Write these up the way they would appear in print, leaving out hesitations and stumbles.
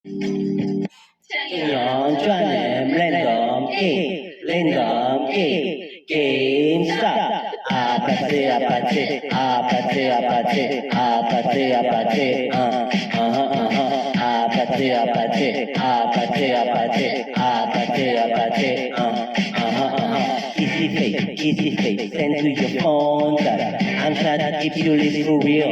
阳转人冷动game stop 阿巴切阿巴切阿巴切阿巴切阿巴切阿巴切阿巴切阿巴切阿巴切阿巴切阿巴切阿巴切easy face send to your phone I'm trying to keep you live for real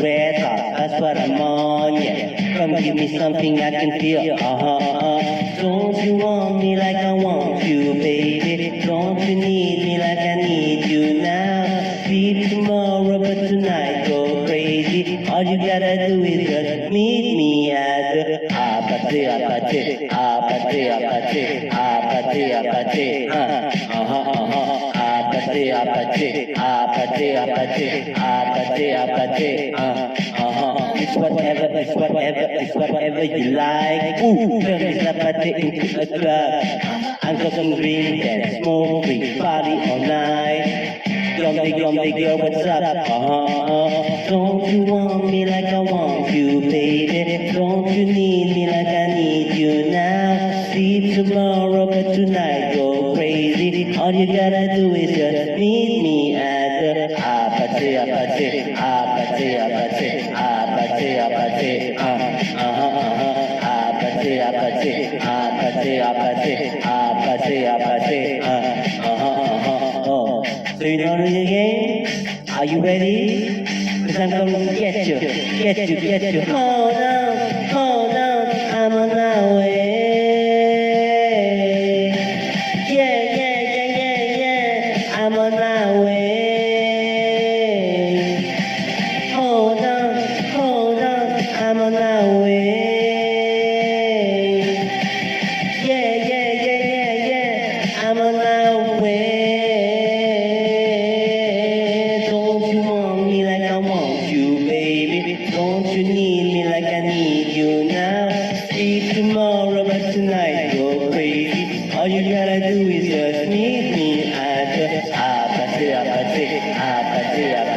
red hot that's what I'm on yeah come give me something I can feel don't you want me like I want you baby don't you need me like I need you now sleep tomorrow but tonight go crazy all you gotta do is just meet me at the apathy apathy apathy apathy apathy apathy apathy apathy apathy apathy apathy it's whatever you like ooh turn this apathy into a club I'm talking drink and smoke free party all night Gumby girl, what's up? Don't you want me like I want you, baby? Don't you need me like I need you now? Sleep tomorrow, but tonight go crazy. All you gotta do is just meet me at the apathy, apathy, apathy, apathy, apathy, apathy, apathy, apathy, apathy, apathy, apathy, apathy, So you know the game? Are you ready? Cause I'm gonna get you. Hold on, I'm on my way. Yeah, I'm on my way. Hold on, I'm on my way. Yeah, I'm on my way. Don't you need me like I need you now? Sleep tomorrow, but tonight go crazy. All you gotta do is just meet me at the apathy, apathy, apathy, apathy.